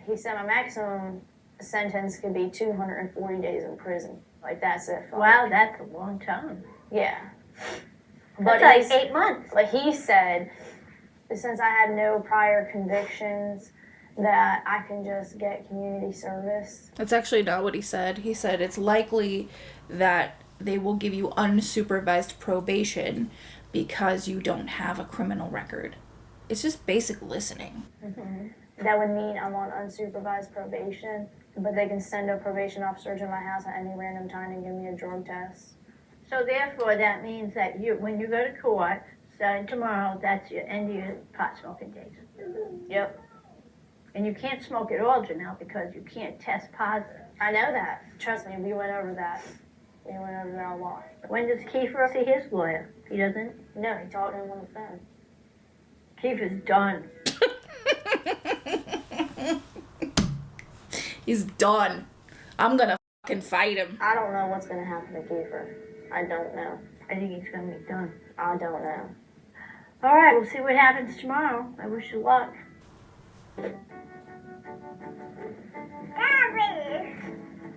He said my maximum sentence could be 240 days in prison. Like that's it. Wow, that's a long time. Yeah. But That's like 8 months. But he said, since I had no prior convictions, that I can just get community service. That's actually not what he said. He said it's likely that they will give you unsupervised probation because you don't have a criminal record. It's just basic listening. Mm-hmm. That would mean I'm on unsupervised probation, but they can send a probation officer to my house at any random time and give me a drug test. So therefore, that means that when you go to court, starting tomorrow, that's your end of your pot smoking days. Yep. And you can't smoke at all, Janelle, because you can't test positive. I know that. Trust me, we went over that. We went over that a lot. When does Kieffer see his lawyer? He doesn't? No, he talked to him on the phone. Kieffer's done. He's done. I'm gonna fucking fight him. I don't know what's gonna happen to Kieffer. I don't know. I think he's gonna be done. I don't know. All right, we'll see what happens tomorrow. I wish you luck.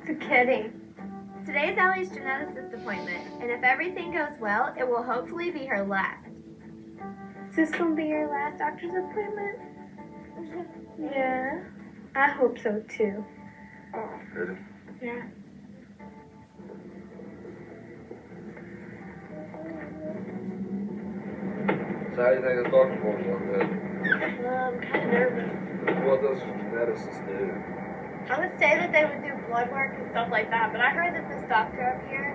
It's a kitty. Today's Allie's geneticist appointment, and if everything goes well, it will hopefully be her last. Is this gonna be your last doctor's appointment? Yeah. I hope so too. Oh, really? Yeah. So how do you think the doctor will look good? I'm kind of nervous. What does geneticists do? I would say that they would do blood work and stuff like that, but I heard that this doctor up here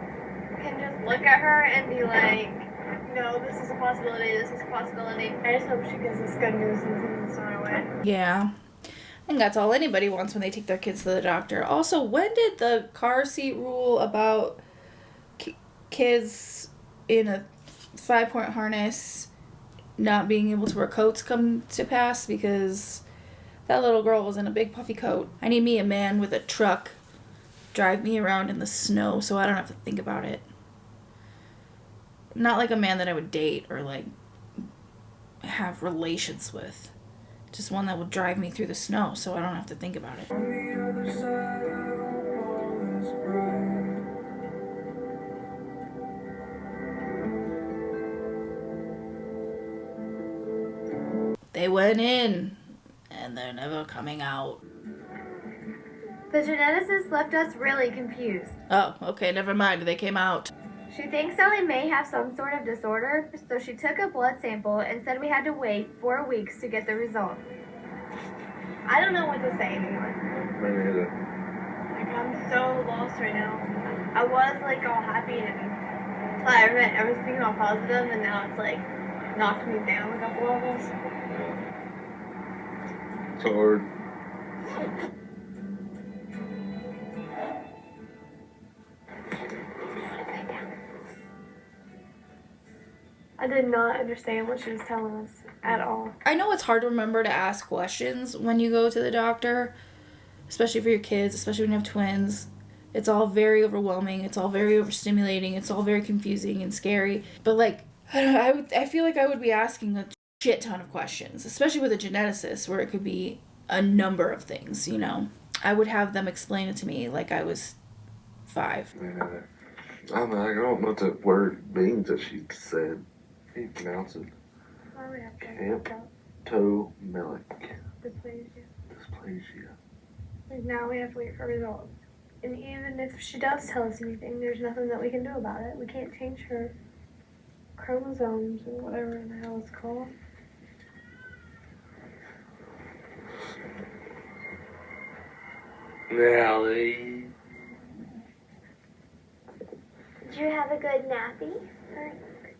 can just look at her and be like, no, this is a possibility, this is a possibility. I just hope she gives us good news and things our way. Yeah. I think that's all anybody wants when they take their kids to the doctor. Also, when did the car seat rule about kids in a 5-point harness not being able to wear coats come to pass? Because that little girl was in a big puffy coat. I need me a man with a truck drive me around in the snow so I don't have to think about it. Not like a man that I would date or like have relations with. Just one that would drive me through the snow so I don't have to think about it. They went in, and they're never coming out. The geneticist left us really confused. Oh, okay, never mind. They came out. She thinks Ellie may have some sort of disorder, so she took a blood sample and said we had to wait 4 weeks to get the results. I don't know what to say anymore. Me neither. Like, I'm so lost right now. I was like all happy and I was thinking all positive, and now it's like knocked me down a couple levels. Yeah. So hard. I did not understand what she was telling us at all. I know it's hard to remember to ask questions when you go to the doctor, especially for your kids, especially when you have twins. It's all very overwhelming. It's all very overstimulating. It's all very confusing and scary. But like, I feel like I would be asking a shit ton of questions, especially with a geneticist, where it could be a number of things, you know. I would have them explain it to me like I was 5. Me neither. I don't know what the word means that she said. How do you pronounce it? Why we have to Camptomelic dysplasia. dysplasia. Like, now we have to wait for results. And even if she does tell us anything, there's nothing that we can do about it. We can't change her chromosomes or whatever the hell it's called. Allie. Did you have a good nappy?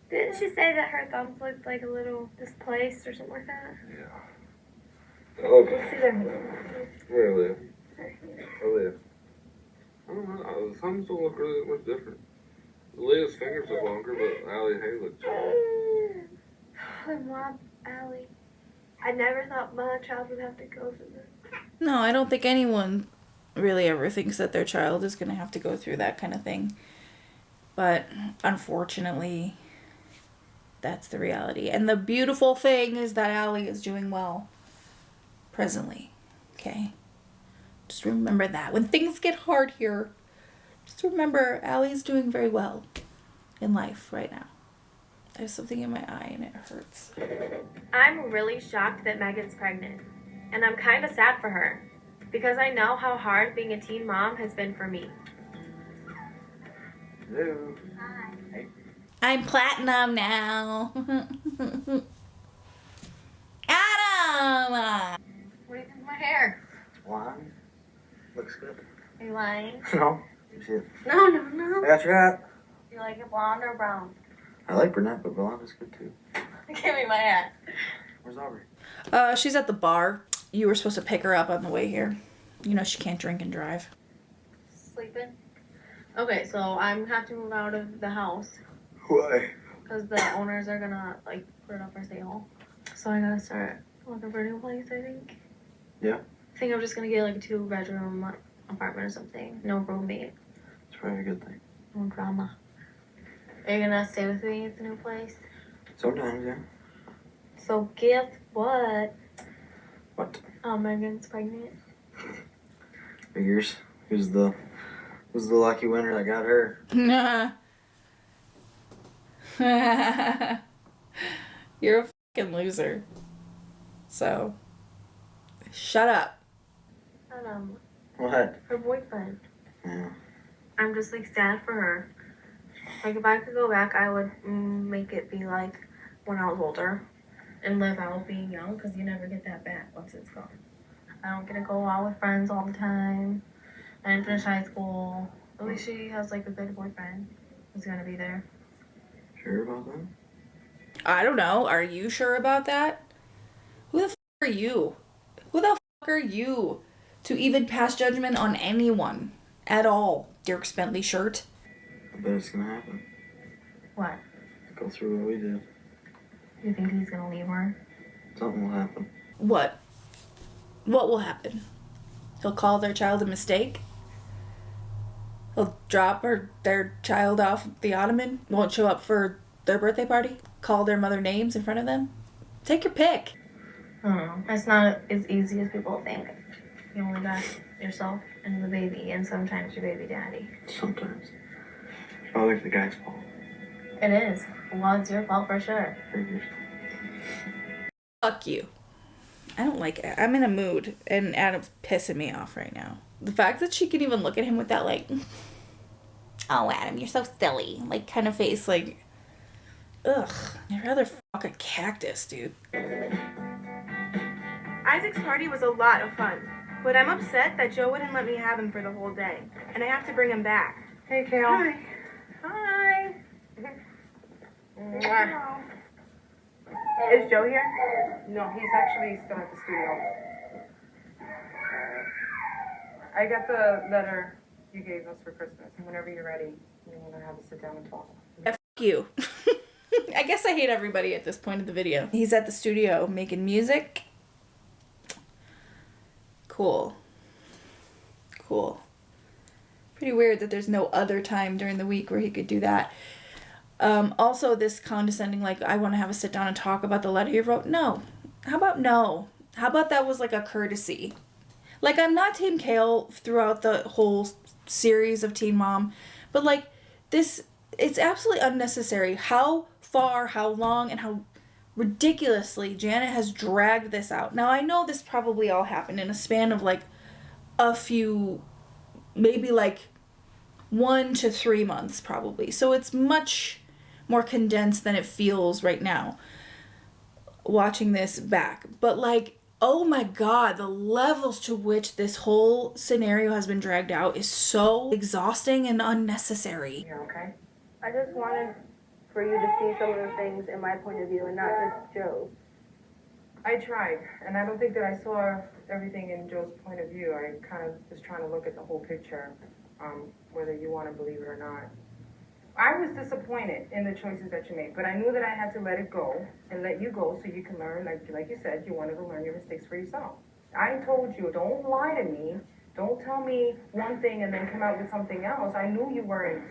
Didn't she say that her thumbs looked like a little displaced or something like that? Yeah. Let's see their hands. Really? Really? I don't know. The thumbs don't look really much different. Leah's fingers look longer, but Allie's hair looks short. Oh, Mom, Allie. I never thought my child would have to go through this. No, I don't think anyone really ever thinks that their child is going to have to go through that kind of thing. But unfortunately, that's the reality. And the beautiful thing is that Allie is doing well presently. Okay? Just remember that. When things get hard here, just remember Allie's doing very well in life right now. There's something in my eye and it hurts. I'm really shocked that Megan's pregnant. And I'm kind of sad for her. Because I know how hard being a teen mom has been for me. Hello. Hi. I'm platinum now. Adam! What do you think of my hair? It's blonde. Looks good. Are you lying? No. You see it? No, no, no. I got your hat. You like it blonde or brown? I like brunette, but blonde is good too. Give me my hat. Where's Aubrey? She's at the bar. You were supposed to pick her up on the way here. You know she can't drink and drive. Sleeping? Okay, so I'm gonna have to move out of the house Why? because the owners are gonna like put it up for sale. So I gotta start looking for a new place, I think. Yeah. I think I'm just gonna get like a 2-bedroom apartment or something. No roommate. It's probably a good thing. No drama. Are you gonna stay with me at the new place? Sometimes, yeah. So guess what? What? Megan's pregnant. Figures. Who's the lucky winner that got her? You're a fucking loser. So, shut up. And What? her boyfriend. Yeah. I'm just like sad for her. Like if I could go back, I would make it be like when I was older and live out being young, because you never get that back once it's gone. I don't get to go out with friends all the time. I didn't finish high school. At least she has like a good boyfriend who's gonna be there. Sure about that? I don't know. Are you sure about that? Who the fuck are you? Who the fuck are you to even pass judgment on anyone at all, Dirk Bentley shirt? I bet it's gonna happen. What? Go through what we did. You think he's gonna leave her? Something will happen. What? What will happen? He'll call their child a mistake? He'll drop their child off the ottoman? Won't show up for their birthday party? Call their mother names in front of them? Take your pick. I don't know. It's not as easy as people think. You only got yourself and the baby, and sometimes your baby daddy. Sometimes. It's probably the guy's fault. It is. Well, it's your fault for sure. Figures. Fuck you. I don't like it. I'm in a mood, and Adam's pissing me off right now. The fact that she can even look at him with that, like, oh, Adam, you're so silly, like, kind of face, like, ugh. I'd rather fuck a cactus, dude. Isaac's party was a lot of fun, but I'm upset that Joe wouldn't let me have him for the whole day, and I have to bring him back. Hey, Kale. Hi. Hi. Mwah. Is Joe here? No, he's actually still at the studio. I got the letter you gave us for Christmas, and whenever you're ready, you want to have a sit down and talk. Yeah, fuck you. I guess I hate everybody at this point of the video. He's at the studio making music. Cool. Cool. Pretty weird that there's no other time during the week where he could do that. Also, this condescending, like, I want to have a sit down and talk about the letter you wrote. No. How about no? How about that was like a courtesy? Like, I'm not Team Kale throughout the whole series of Teen Mom, but, like, this, it's absolutely unnecessary how far, how long, and how ridiculously Janet has dragged this out. Now, I know this probably all happened in a span of, like, a few, maybe, like, 1 to 3 months, probably. So it's much more condensed than it feels right now watching this back. But, like, oh my God, the levels to which this whole scenario has been dragged out is so exhausting and unnecessary. You're okay? I just wanted for you to see some of the things in my point of view and not just Joe's. I tried, and I don't think that I saw everything in Joe's point of view. I kind of was trying to look at the whole picture, whether you want to believe it or not. I was disappointed in the choices that you made, but I knew that I had to let it go and let you go so you can learn, like you said, you wanted to learn your mistakes for yourself. I told you, don't lie to me. Don't tell me one thing and then come out with something else. I knew you weren't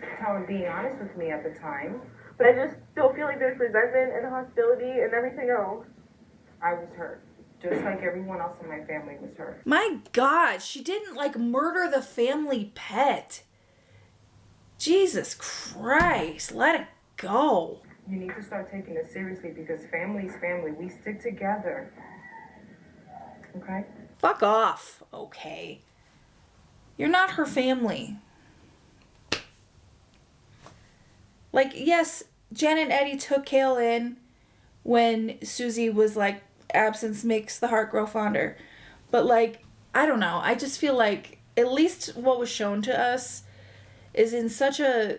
being honest with me at the time. But I just still feel like there's resentment and hostility and everything else. I was hurt, just like everyone else in my family was hurt. My God, she didn't, like, murder the family pet. Jesus Christ, let it go. You need to start taking this seriously because family's family. We stick together. Okay? Fuck off, okay? You're not her family. Like, yes, Janet and Eddie took Kale in when Susie was like, absence makes the heart grow fonder. But, like, I don't know. I just feel like at least what was shown to us is in such a...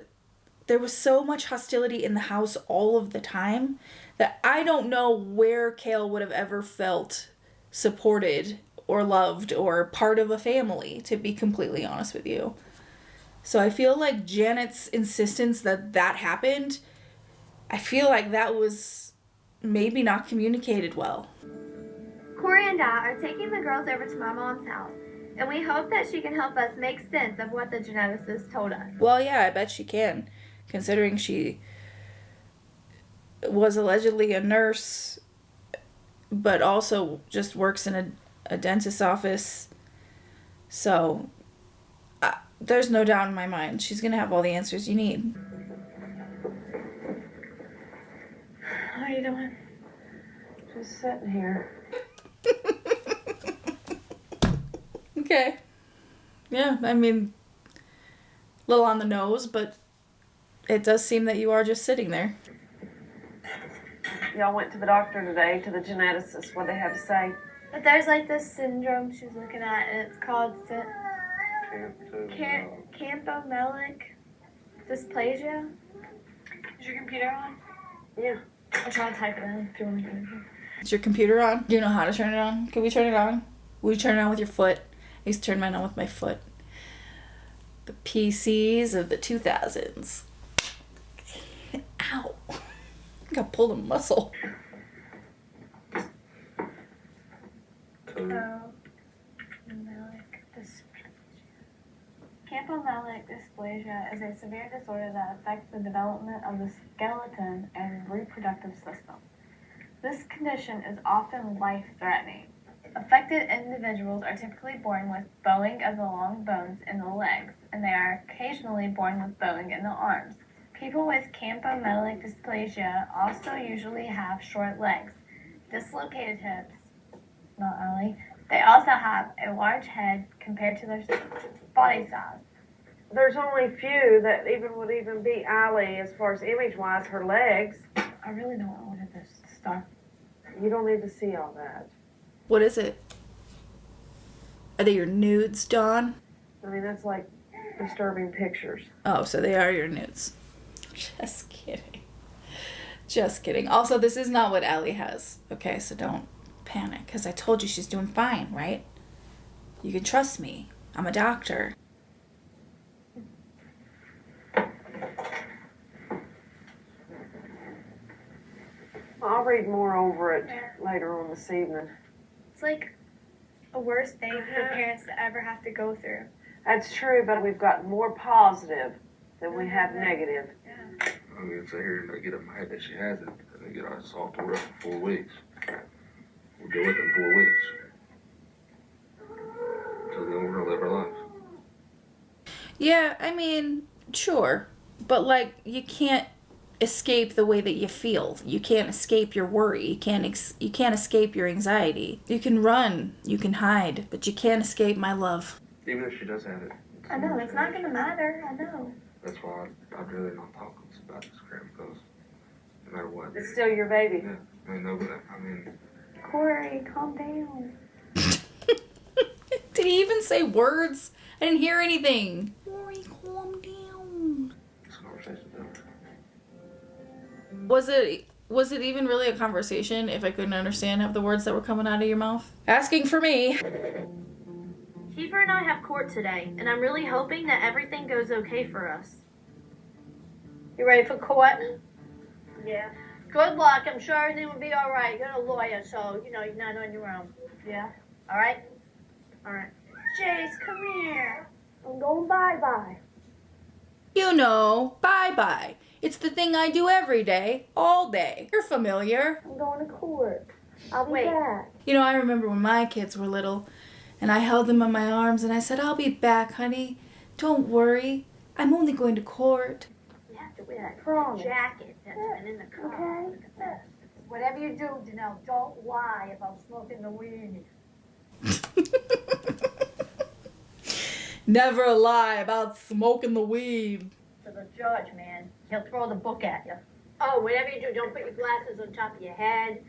There was so much hostility in the house all of the time that I don't know where Kale would have ever felt supported or loved or part of a family, to be completely honest with you. So I feel like Janet's insistence that that happened, I feel like that was maybe not communicated well. Corey and I are taking the girls over to my mom's house, and we hope that she can help us make sense of what the geneticist told us. Well, yeah, I bet she can, considering she was allegedly a nurse, but also just works in a dentist's office. So, there's no doubt in my mind she's going to have all the answers you need. How you doing? Just sitting here. Okay. Yeah, I mean, a little on the nose, but it does seem that you are just sitting there. Y'all went to the doctor today, to the geneticist. What they have to say? But there's like this syndrome she's looking at, and it's called campomelic dysplasia. Is your computer on? Yeah. I'll try to type it in if you want to. Is your computer on? Do you know how to turn it on? Can we turn it on? Will you turn it on with your foot? I used to turn mine on with my foot. The PCs of the 2000s. Ow. I think I pulled a muscle. Campomelic dysplasia is a severe disorder that affects the development of the skeleton and reproductive system. This condition is often life-threatening. Affected individuals are typically born with bowing of the long bones in the legs, and they are occasionally born with bowing in the arms. People with campomelic dysplasia also usually have short legs, dislocated hips, not Allie. They also have a large head compared to their body size. There's only few that would even beat Allie as far as image-wise, her legs. I really don't want to look at this stuff. You don't need to see all that. What is it? Are they your nudes, Dawn? I mean, that's like disturbing pictures. Oh, so they are your nudes. Just kidding. Just kidding. Also, this is not what Allie has. Okay, so don't panic. Because I told you she's doing fine, right? You can trust me. I'm a doctor. I'll read more over it later on this evening. It's like a worst thing for parents to ever have to go through. That's true, but we've got more positive than we have negative. I'm gonna sit here and get up my head that she has it, and then get our salt to her for 4 weeks. We'll go within 4 weeks. So then we're gonna live our lives. Yeah, I mean, sure. But, like, you can't escape the way that you feel. You can't escape your worry. You can't escape your anxiety. You can run. You can hide. But you can't escape my love. Even if she does have it. I know, it's not going to matter. I know. That's why I'd rather not talk about this crap, because no matter what. It's still your baby. Yeah, I mean, no, but I mean. Corey, calm down. Did he even say words? I didn't hear anything. Corey, calm down. It's a conversation over. Was it even really a conversation if I couldn't understand half the words that were coming out of your mouth? Asking for me. Kieffer and I have court today, and I'm really hoping that everything goes okay for us. You ready for court? Yeah. Good luck. I'm sure everything will be all right. You're a lawyer, so, you know, you're not on your own. Yeah. All right? All right. Jace, come here. I'm going bye-bye. You know, bye-bye. It's the thing I do every day, all day. You're familiar. I'm going to court. I'll be Wait. back. You know, I remember when my kids were little, and I held them in my arms, and I said, I'll be back, honey. Don't worry. I'm only going to court. You have to wear that jacket that's been in the car. Okay. Whatever you do, Janelle, don't lie about smoking the weed. Never lie about smoking the weed. To the judge, man. He'll throw the book at you. Oh, whatever you do, don't put your glasses on top of your head.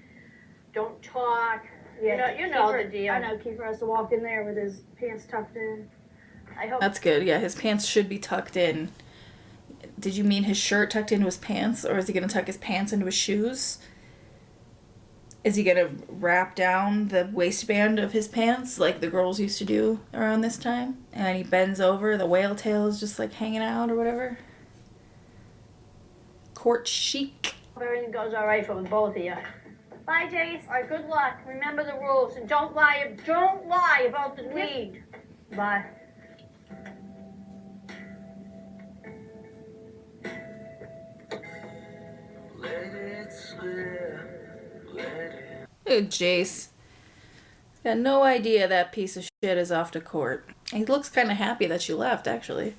Don't talk. Yeah, you know Kieffer, the deal. I know Kieffer has to walk in there with his pants tucked in. I hope. That's good. Yeah, his pants should be tucked in. Did you mean his shirt tucked into his pants, or is he going to tuck his pants into his shoes? Is he going to wrap down the waistband of his pants like the girls used to do around this time? And he bends over, the whale tail is just like hanging out or whatever? Court chic. Hope everything goes all right for both of you. Bye, Jace. All right, good luck. Remember the rules, and don't lie about the weed. Bye. Look at Jace. He's got no idea that piece of shit is off to court. He looks kind of happy that she left, actually.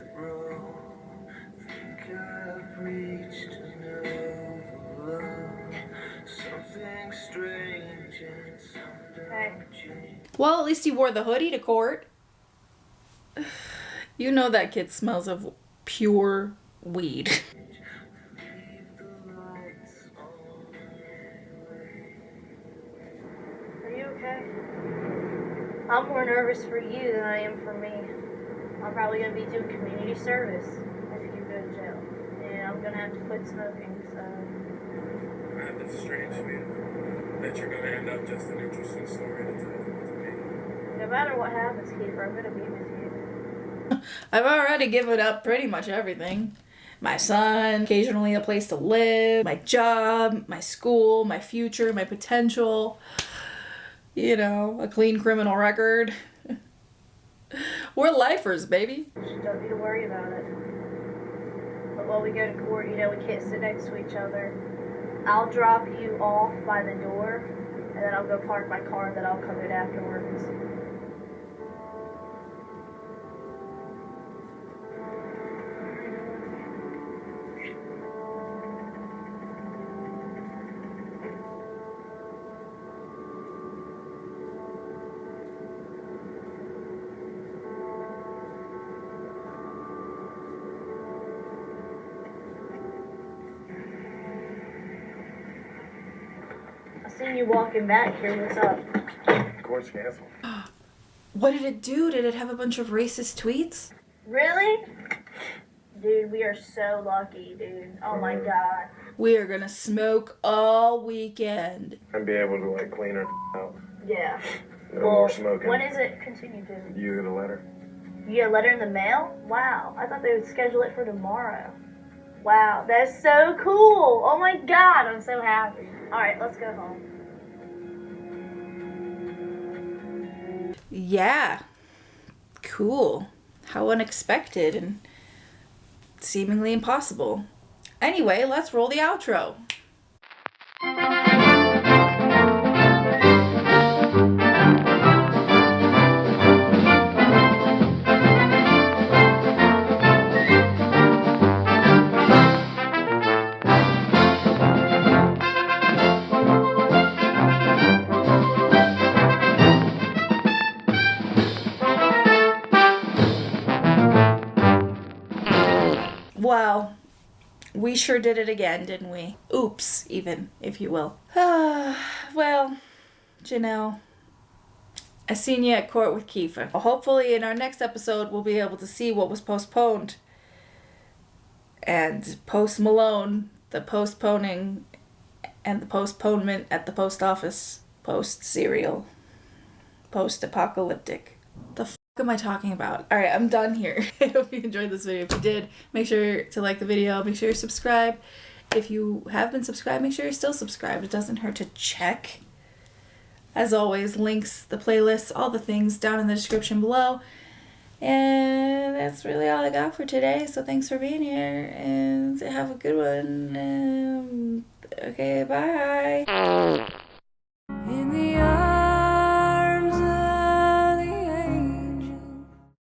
Well, at least he wore the hoodie to court. You know that kid smells of pure weed. Are you okay? I'm more nervous for you than I am for me. I'm probably going to be doing community service if you go to jail. And I'm going to have to quit smoking, so... I have this strange feeling that you're going to end up just an interesting story to tell to me. No matter what happens, Kieffer, I'm going to be with you. I've already given up pretty much everything. My son, occasionally a place to live, my job, my school, my future, my potential. You know, a clean criminal record. We're lifers, baby. You don't need to worry about it. But while we go to court, you know we can't sit next to each other. I'll drop you off by the door, and then I'll go park my car, and then I'll come in afterwards. seen you walking back here. What's up? Court's canceled. What did it do? Did it have a bunch of racist tweets? Really? Dude, we are so lucky, dude. Oh my god. We are gonna smoke all weekend. And be able to like clean her out. Yeah. No more smoking. When is it continue to? You get a letter. You get a letter in the mail? Wow. I thought they would schedule it for tomorrow. Wow, that's so cool. Oh my god, I'm so happy. Alright, let's go home. Yeah. Cool. How unexpected and seemingly impossible. Anyway, let's roll the outro. Well, we sure did it again, didn't we? Oops, even, if you will. Well, Janelle, I seen you at court with Kieffer. Hopefully in our next episode we'll be able to see what was postponed. And post Malone, the postponing, and the postponement at the post office. Post serial. Post apocalyptic. The f am I talking about? Alright, I'm done here. I hope you enjoyed this video. If you did, make sure to like the video. Make sure you're subscribed. If you have been subscribed, make sure you're still subscribed. It doesn't hurt to check. As always, links, the playlists, all the things down in the description below. And that's really all I got for today. So thanks for being here and have a good one. Okay, bye.